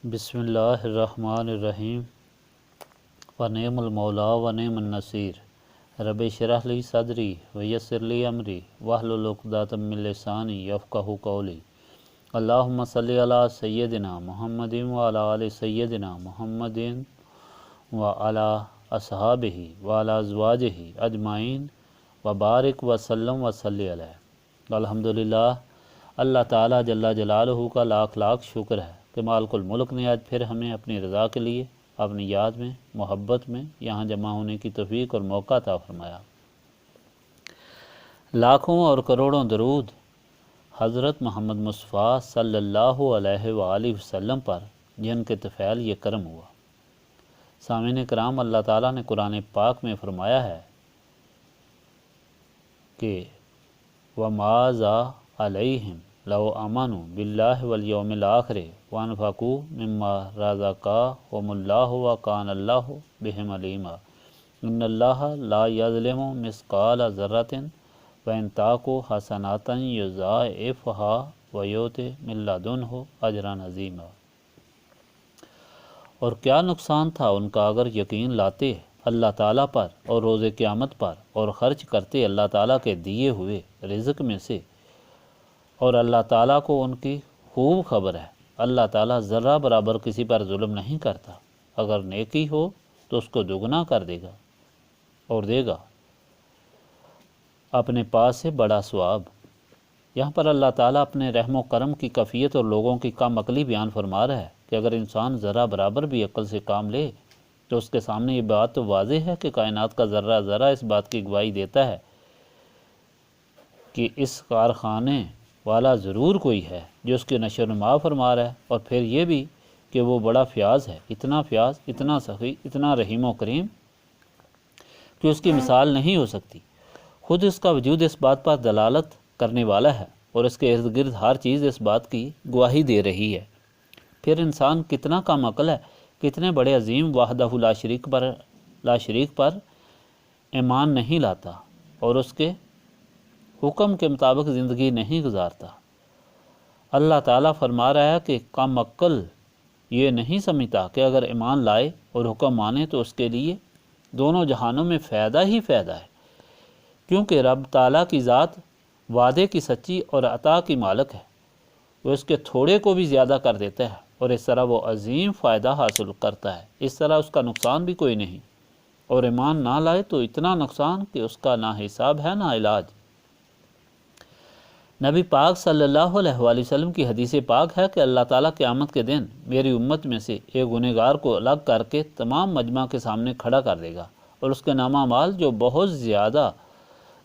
بسم اللہ الرحمن الرحیم ونعم المولا ونعم النصیر رب اشرح لی صدری ویسر لی امری واحلل عقدۃ من لسانی یفقہوا قولی اللہم صلی علی سیدنا محمد وعلی آل سیدنا محمد وعلی اصحابہ وعلی ازواجہ اجمعین وبارک وسلم وصلی علیہ۔ الحمدللہ، اللہ تعالیٰ جل جلالہ کا لاکھ لاکھ شکر ہے کہ مالک الملک نے آج پھر ہمیں اپنی رضا کے لیے اپنی یاد میں محبت میں یہاں جمع ہونے کی توفیق اور موقع عطا فرمایا۔ لاکھوں اور کروڑوں درود حضرت محمد مصطفیٰ صلی اللہ علیہ وآلہ وسلم پر، جن کے طفیل یہ کرم ہوا۔ سامعین کرام، اللہ تعالیٰ نے قرآن پاک میں فرمایا ہے کہ وَمَا ذَا عَلَيْهِمْ لَوْ آمَنُوا بِاللَّهِ وَالْيَوْمِ الْآخِرِ وَأَنفَقُوا مِمَّا رَزَقَهُمُ اللَّهُ وَكَانَ اللَّهُ بِهِمْ عَلِيمًا إِنَّ اللَّهَ لَا يَظْلِمُ مِثْقَالَ ذَرَّةٍ وَإِن تَكُ حَسَنَةً يُضَاعِفْهَا وَيُؤْتِ مِن لَّدُنْهُ أَجْرًا عَظِيمًا۔ اور کیا نقصان تھا ان کا اگر یقین لاتے اللہ تعالیٰ پر اور روز قیامت پر اور خرچ کرتے اللہ تعالیٰ کے دیے ہوئے رزق میں سے۔ اور اللہ تعالیٰ کو ان کی خوب خبر ہے، اللہ تعالیٰ ذرہ برابر کسی پر ظلم نہیں کرتا۔ اگر نیکی ہو تو اس کو دگنا کر دے گا اور دے گا اپنے پاس سے بڑا ثواب۔ یہاں پر اللہ تعالیٰ اپنے رحم و کرم کی کیفیت اور لوگوں کی کم عقلی بیان فرما رہا ہے کہ اگر انسان ذرہ برابر بھی عقل سے کام لے تو اس کے سامنے یہ بات تو واضح ہے کہ کائنات کا ذرہ ذرہ اس بات کی گواہی دیتا ہے کہ اس کارخانے والا ضرور کوئی ہے جو اس کے نشو و نما فرما رہا ہے، اور پھر یہ بھی کہ وہ بڑا فیاض ہے، اتنا فیاض، اتنا سخی، اتنا رحیم و کریم کہ اس کی مثال نہیں ہو سکتی۔ خود اس کا وجود اس بات پر دلالت کرنے والا ہے اور اس کے ارد گرد ہر چیز اس بات کی گواہی دے رہی ہے۔ پھر انسان کتنا کم عقل ہے، کتنے بڑے عظیم وحدہ لا شریک پر ایمان نہیں لاتا اور اس کے حکم کے مطابق زندگی نہیں گزارتا۔ اللہ تعالیٰ فرما رہا ہے کہ کم عقل یہ نہیں سمجھتا کہ اگر ایمان لائے اور حکم مانے تو اس کے لیے دونوں جہانوں میں فائدہ ہی فائدہ ہے، کیونکہ رب تعالیٰ کی ذات وعدے کی سچی اور عطا کی مالک ہے۔ وہ اس کے تھوڑے کو بھی زیادہ کر دیتا ہے اور اس طرح وہ عظیم فائدہ حاصل کرتا ہے، اس طرح اس کا نقصان بھی کوئی نہیں، اور ایمان نہ لائے تو اتنا نقصان کہ اس کا نہ حساب ہے نہ علاج۔ نبی پاک صلی اللہ علیہ وآلہ وسلم کی حدیث پاک ہے کہ اللہ تعالیٰ قیامت کے دن میری امت میں سے ایک گنہگار کو الگ کر کے تمام مجمع کے سامنے کھڑا کر دے گا، اور اس کے نامہ اعمال جو بہت زیادہ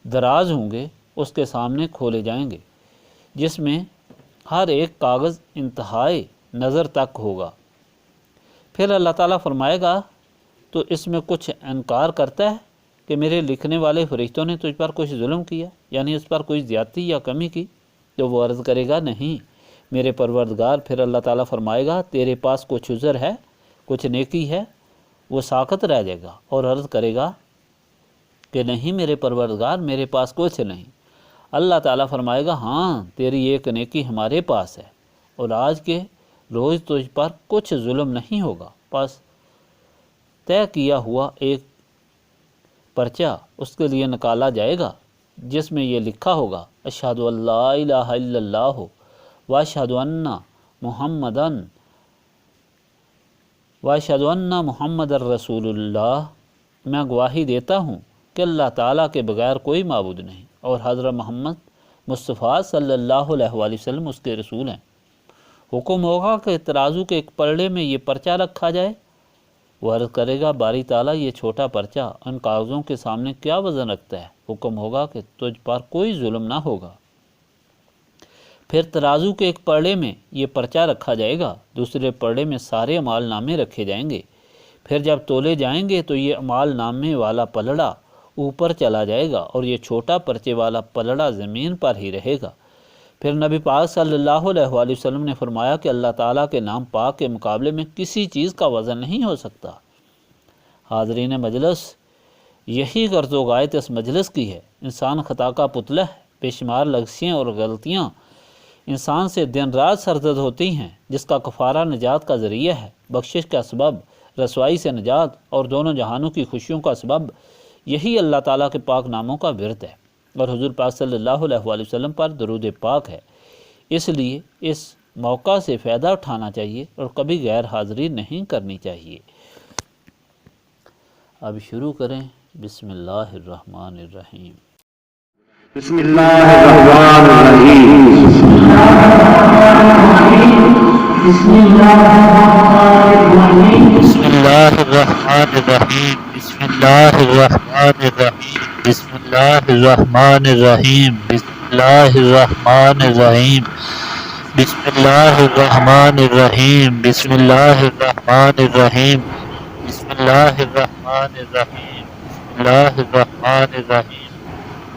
دراز ہوں گے اس کے سامنے کھولے جائیں گے، جس میں ہر ایک کاغذ انتہائی نظر تک ہوگا۔ پھر اللہ تعالیٰ فرمائے گا تو اس میں کچھ انکار کرتا ہے کہ میرے لکھنے والے فرشتوں نے تجھ پر کچھ ظلم کیا، یعنی اس پر کوئی زیادتی یا کمی کی؟ تو وہ عرض کرے گا نہیں میرے پروردگار۔ پھر اللہ تعالیٰ فرمائے گا تیرے پاس کچھ عذر ہے، کچھ نیکی ہے، وہ ساقط رہ جائے گا، اور عرض کرے گا کہ نہیں میرے پروردگار، میرے پاس کچھ نہیں۔ اللہ تعالیٰ فرمائے گا ہاں تیری ایک نیکی ہمارے پاس ہے، اور آج کے روز تجھ پر کچھ ظلم نہیں ہوگا۔ پس طے کیا ہوا ایک پرچہ اس کے لیے نکالا جائے گا جس میں یہ لکھا ہوگا اشہد ان لا الہ الا اللہ واشہد ان محمد رسول اللہ، میں گواہی دیتا ہوں کہ اللہ تعالیٰ کے بغیر کوئی معبود نہیں اور حضرت محمد مصطفیٰ صلی اللہ علیہ وآلہ وسلم اس کے رسول ہیں۔ حکم ہوگا کہ ترازو کے ایک پلڑے میں یہ پرچہ رکھا جائے۔ وہ عرض کرے گا باری تعالیٰ یہ چھوٹا پرچہ ان کاغذوں کے سامنے کیا وزن رکھتا ہے؟ حکم ہوگا کہ تجھ پر کوئی ظلم نہ ہوگا۔ پھر ترازو کے ایک پلڑے میں یہ پرچہ رکھا جائے گا، دوسرے پلڑے میں سارے اعمال نامے رکھے جائیں گے۔ پھر جب تولے جائیں گے تو یہ اعمال نامے والا پلڑا اوپر چلا جائے گا اور یہ چھوٹا پرچے والا پلڑا زمین پر ہی رہے گا۔ پھر نبی پاک صلی اللہ علیہ وآلہ وسلم نے فرمایا کہ اللہ تعالیٰ کے نام پاک کے مقابلے میں کسی چیز کا وزن نہیں ہو سکتا۔ حاضرین مجلس، یہی غرض و غایت اس مجلس کی ہے۔ انسان خطا کا پتلا ہے، بے شمار لغزشیں اور غلطیاں انسان سے دن رات سرزد ہوتی ہیں، جس کا کفارہ نجات کا ذریعہ ہے، بخشش کا سبب، رسوائی سے نجات اور دونوں جہانوں کی خوشیوں کا سبب یہی اللہ تعالیٰ کے پاک ناموں کا ورد ہے اور حضور پاک صلی اللہ علیہ وآلہ وسلم پر درود پاک ہے۔ اس لیے اس موقع سے فائدہ اٹھانا چاہیے اور کبھی غیر حاضری نہیں کرنی چاہیے۔ اب شروع کریں۔ بسم اللہ الرحمن الرحیم۔ بسم اللہ الرحمن الرحیم۔ بسم اللہ الرحمن الرحیم۔ بسم اللہ الرحمن الرحیم۔ بسم اللہ الرحمن الرحیم۔ بسم اللہ الرحمن الرحیم۔ بسم اللہ الرحمن الرحیم۔ بسم اللہ الرحمن الرحیم۔ بسم اللہ الرحمن الرحیم۔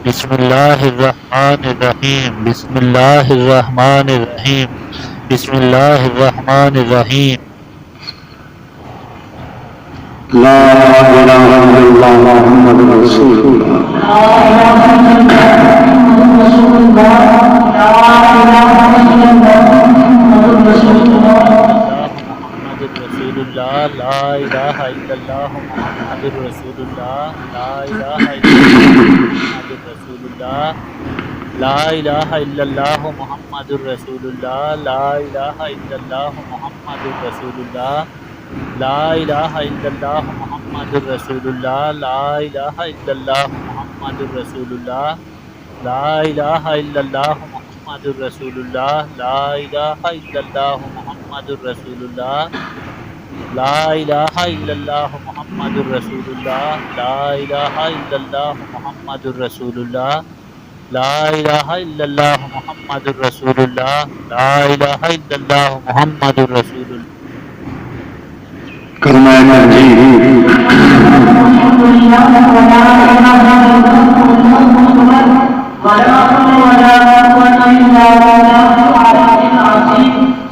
بسم اللہ الرحمن الرحیم۔ بسم اللہ الرحمن الرحیم۔ بسم اللہ الرحمن الرحیم۔ لا الہ الا اللہ محمد رسول اللہ۔ لا الہ الا اللہ محمد رسول اللہ۔ لا الہ الا اللہ محمد رسول اللہ۔ رسول اللہ، لا الہ الا اللہ محمد رسول اللہ۔ لا الہ الا اللہ محمد رسول اللہ۔ لا الہ الا اللہ محمد رسول اللہ۔ لا الہ الا اللہ محمد رسول اللہ۔ لا الہ الا اللہ محمد رسول اللہ۔ لا الہ الا اللہ محمد رسول اللہ۔ لا الہ الا اللہ محمد رسول اللہ۔ لا الہ الا اللہ محمد رسول اللہ۔ لا الہ الا اللہ محمد رسول اللہ۔ لا الہ الا اللہ محمد رسول اللہ۔ لا الہ الا اللہ محمد رسول اللہ۔ کلمہ تنزیل۔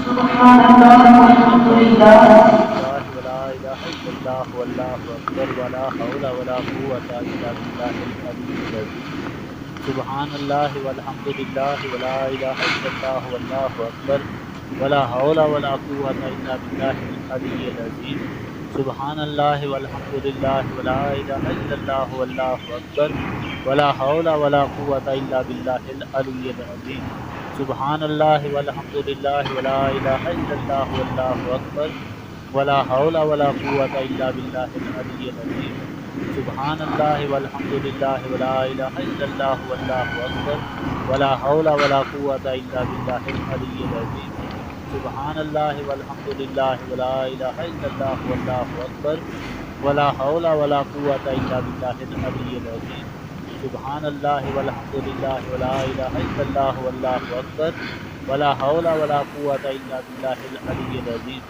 سبحان اللہ والحمد للہ ولا الہ الا اللہ واللہ اکبر ولا حول ولا قوۃ الا باللہ العلی العظیم۔ سبحان اللہ والحمد للہ ولا الہ الا اللہ واللہ اکبر ولا حول ولا قوۃ الا باللہ العلی العظیم۔ سبحان اللہ والحمد للہ ولا الہ الا اللہ واللہ اکبر ولا حول ولا قوۃ الا باللہ العلی العظیم۔ سبحان اللہ والحمد للہ ولا الہ الا اللہ واللہ اکبر ولا حول ولا قوۃ الا باللہ العلی العظیم۔ سبحان اللہ والحمد للہ ولا الہ الا اللہ واللہ اکبر ولا حول ولا قوۃ الا باللہ العلی العظیم۔ سبحان اللہ والحمد للہ ولا الہ الا اللہ واللہ اکبر ولا حول ولا قوۃ الا باللہ العلی العظیم۔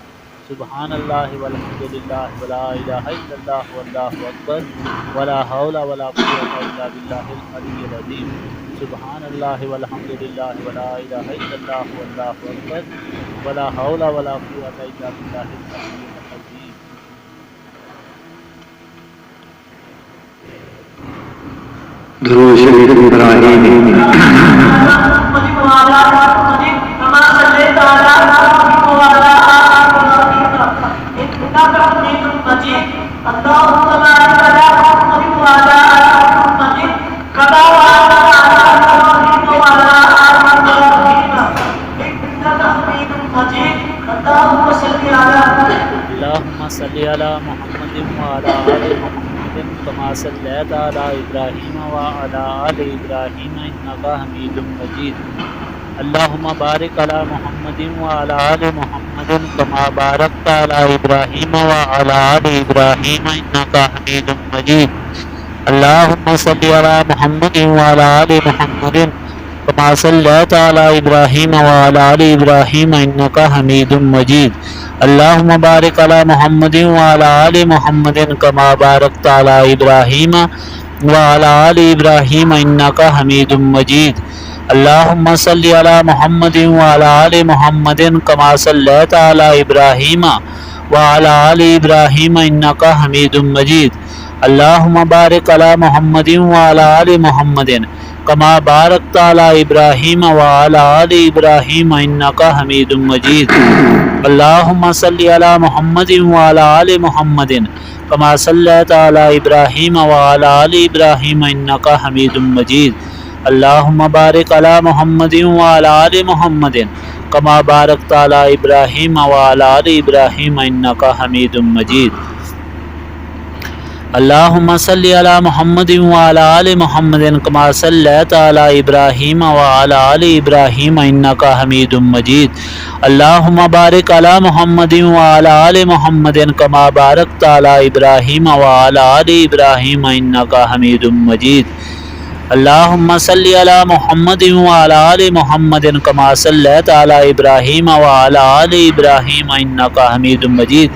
سبحان اللہ والحمد للہ ولا الہ الا اللہ واللہ اکبر ولا حول ولا قوۃ الا باللہ العلی العظیم۔ سبحان اللہ والحمد للہ ولا الہ الا اللہ واللہ اکبر ولا حول ولا قوۃ الا باللہ العلی العظیم۔ درود شریف ابراہیمی۔ اللہم صلی علی محمد وعلی آل محمد کما صلیت علی ابراہیم وعلی آل ابراہیم انک حمید مجید۔ اللہم بارک علی محمد وعلی آل محمد کما بارکت علی ابراہیم وعلی آل ابراہیم انک حمید مجید۔ اللہم صلی علی محمد وعلی آل محمد کما صلیت علی ابراہیم وعلی آل ابراہیم انک حمید مجید۔ اللہم بارک علی محمد وعلی آل محمد کما بارکت علی ابراہیم وعلی آل ابراہیم انک حمید مجید۔ اللہم صلی علی محمد وعلی آل محمد کما صلیت علی ابراہیم وعلی آل ابراہیم انک حمید مجید۔ اللہم بارک علی محمد وعلی آل محمد كما باركت على إبراهيم وعلى آل إبراهيم إنك حميد مجيد اللهم صل على محمد وعلى آل محمد كما صليت على إبراهيم وعلى آل إبراهيم إنك حميد مجيد اللهم بارك على محمد وعلى آل محمد كما باركت على إبراهيم وعلى آل إبراهيم إنك حميد مجيد اللهم صل على محمد وعلى آل محمد كما صليت على إبراهيم وعلى آل إبراهيم إنك حميد مجيد اللهم بارك على محمد وعلى آل محمد كما باركت على إبراهيم وعلى آل إبراهيم إنك حميد مجيد اللهم صل على محمد وعلى آل محمد كما صليت على إبراهيم وعلى آل إبراهيم إنك حميد مجيد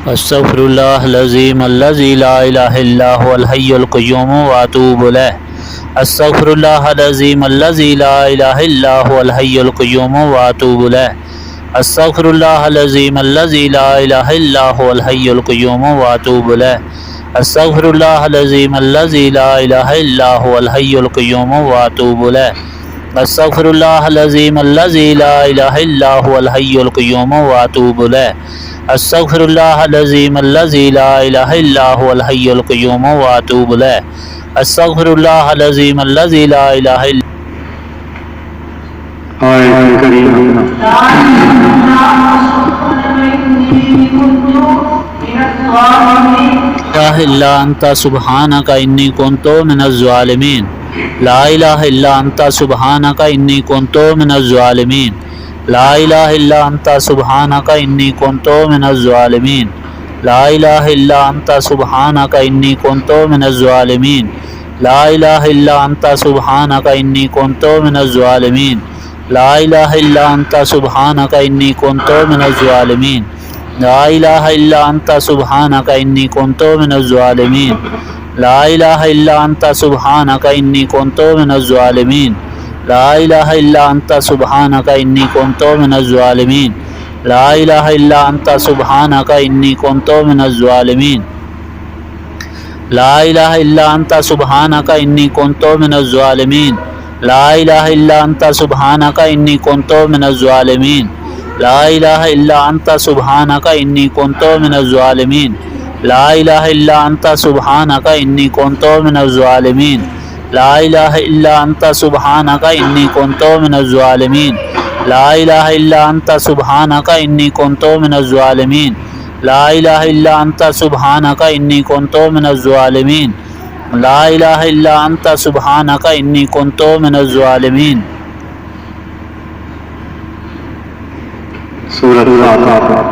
استغفر الله العظيم الذي لا إله إلا هو الحي القيوم وأتوب إليه استغفر الله العظيم الذي لا إله إلا هو الحي القيوم وأتوب إليه استغفر الله العظيم الذي لا إله إلا هو الحي القيوم وأتوب إليه استغفر الله العظيم الذي لا إله إلا هو الحي القيوم وأتوب إليه استغفر الله العظيم الذي لا إله إلا هو الحي القيوم وأتوب إليه استغفر الله العظيم الذي لا إله إلا هو الحي القيوم وأتوب إليه استغفر الله العظيم الذي لا إله إلا لا إله إلا أنت سبحانك إني كنت من الظالمين لا إله إلا أنت سبحانك إني كنت من الظالمين لا إله إلا أنت سبحانك إني كنت من الظالمين لا إله إلا أنت سبحانك إني كنت من الظالمين لا إله إلا أنت سبحانك إني كنت من الظالمين لا إله إلا أنت سبحانك إني كنت من الظالمين لا إله إلا أنت سبحانك إني كنت من الظالمين لا إله إلا أنت سبحانك إني كنت من الظالمين لا إله إلا أنت سبحانك إني كنت من الظالمين لا إله إلا أنت سبحانك إني كنت من الظالمين لا إله إلا أنت سبحانك إني كنت من الظالمين لا إله إلا أنت سبحانك إني كنت من الظالمين لا إله إلا أنت سبحانك إني كنت من الظالمين لا إله إلا أنت سبحانك إني كنت من الظالمين لا إله إلا أنت سبحانك إني كنت من الظالمين لا إله إلا أنت سبحانك إني كنت من الظالمين لا إله إلا أنت سبحانك إني كنت من الظالمين لا إله إلا أنت سبحانك إني كنت من الظالمين سورة الفاتحة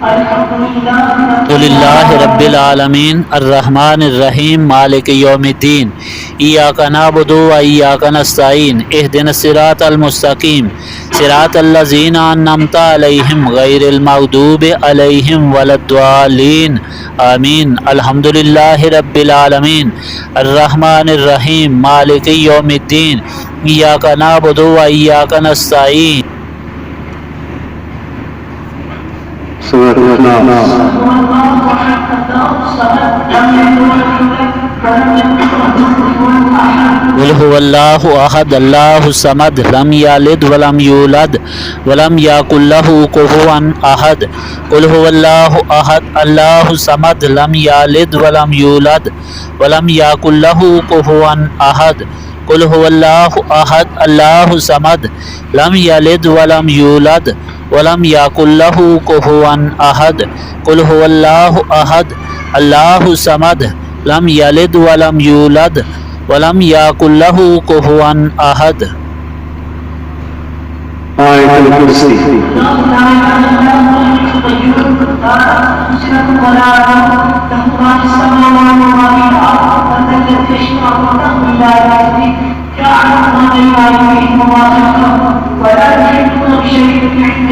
الحمد لله رب العالمين الرحمن الرحيم مالك يوم الدين إياك نعبد وإياك نستعين اهدنا الصراط المستقيم صراط الذين أنعمت عليهم غير المغضوب عليهم ولا الضالين آمين الحمد لله رب العالمين الرحمن الرحيم مالك يوم الدين إياك نعبد وإياك نستعين سورة الناس قل هو الله أحد الله الصمد لم يلد ولم يولد ولم يكن له كفوا أحد قل هو الله أحد الله الصمد لم يلد ولم يولد ولم يكن له كفوا أحد قل هو الله أحد الله الصمد لم يلد ولم يولد ولم يكن له كفوا أحد قل هو الله أحد الله الصمد لم يلد ولم يولد ولم يكن له كفوا أحد آية الكرسي ولا يحيطون بشيء من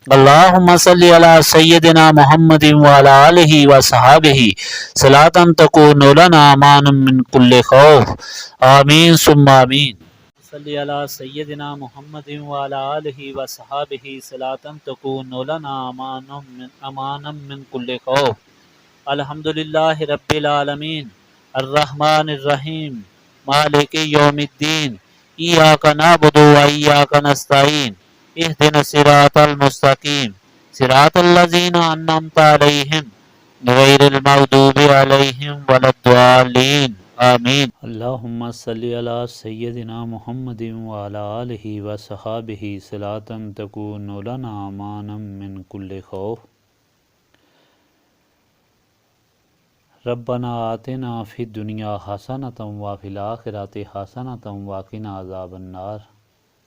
اللہم صلی علی سیدنا محمد وعلی آلہ وصحابہ صلاۃ تکون لنا امان من کل خوف آمین ثم آمین۔ صلی علی سیدنا محمد وعلی آلہ وصحابہ صلاۃ تکون لنا امانا من کل خوف۔ الحمدللہ رب العالمین الرحمن الرحیم مالک یوم الدین ایاک نعبد و ایاک نستعین اہدنا الصراط المستقیم صراط الذین انعمت علیہم غیر المغضوب علیہم ولا الضالین آمین۔ اللہم صلی علی سیدنا محمد وعلی آلہ وصحابہ صلاۃ تکون لنا امانا من کل خوف۔ ربنا آتنا فی الدنیا حسنۃ وفی الآخرۃ حسنۃ وقنا عذاب النار۔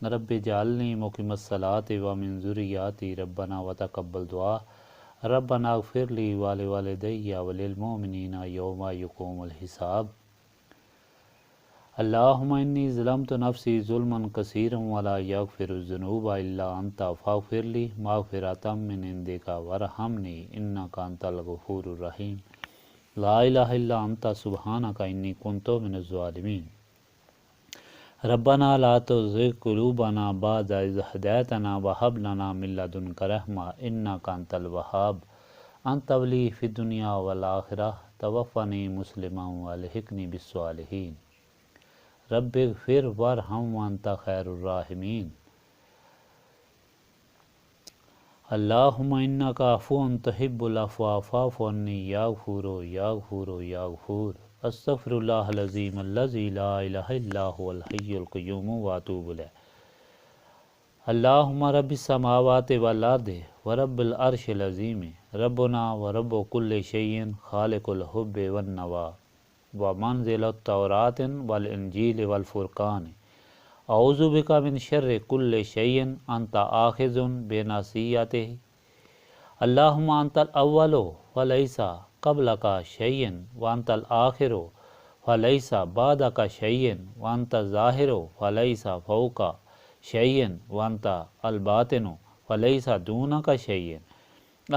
رب اجعلنی مقیم الصلاۃ ومن ذریاتی ربنا وتقبل دعا۔ ربنا اغفر لی ولوالدی وللمؤمنین یوم یقوم الحساب۔ اللہم انی ظلمت نفسی ظلما کثیرا ولا یغفر الذنوب الا انت فاغفر لی مغفرۃ من عندک وارحمنی انک انت الغفور الرحیم۔ لا الہ الا انت سبحانک انی کنت من الظالمین۔ ربنا لا تزغ قلوبنا بعد اذ ہدیتنا وہب لنا من لدنک رحمۃ انک انت الوہاب۔ انت ولی فی الدنیا والآخرہ توفنی مسلما والحقنی بالصالحین۔ رب اغفر وارحم وانت خیر الراحمین۔ اللہم انک عفو تحب العفو فاعف عنی یا غفور یا غفور یا غفور۔ استغفر اللہ العظیم الذی لا الہ الا هو الحی القیوم واتوب الیہ۔ اللہم رب السماوات والارض ورب العرش العظیم ربنا ورب کل شیء خالق الحب والنوى ومنزل التوراۃ والانجیل والفرقان۔ اعوذ بک من شر کل شیء انت آخذ بناصیتہ۔ اللہم انت الاول فلیس قبلک شیء وانت الآخر فلیس بعدک شیء وانت الظاہر فلیس فوقک شیء وانت الباطن فلیس دونک شیء۔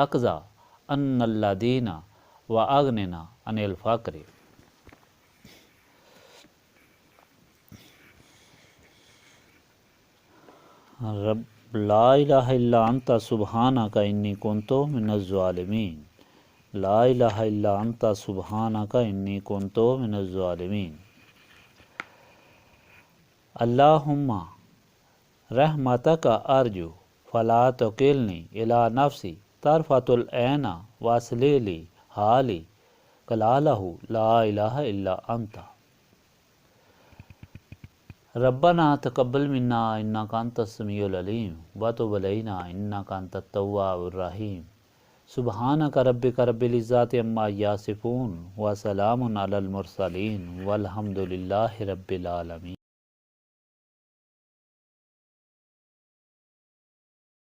اقضی عنا الدین واغننا عن الفقر۔ رب لا الہ الا انت سبحانک انی کنت من الظالمین۔ لا الہ الا انت سبحانک انی کنت من الظالمین۔ اللہم رحمتک ارجو فلا تکلنی الی نفسی طرفۃ العین واصلح لی حالی کلالہ لا الہ الا انت۔ ربنا تقبل منا انک انت السمیع العلیم وتب علینا انک انت التواب الرحیم۔ سبحانک ربک رب العزۃ عما یصفون وسلام علی المرسلین والحمد للہ رب العالمین۔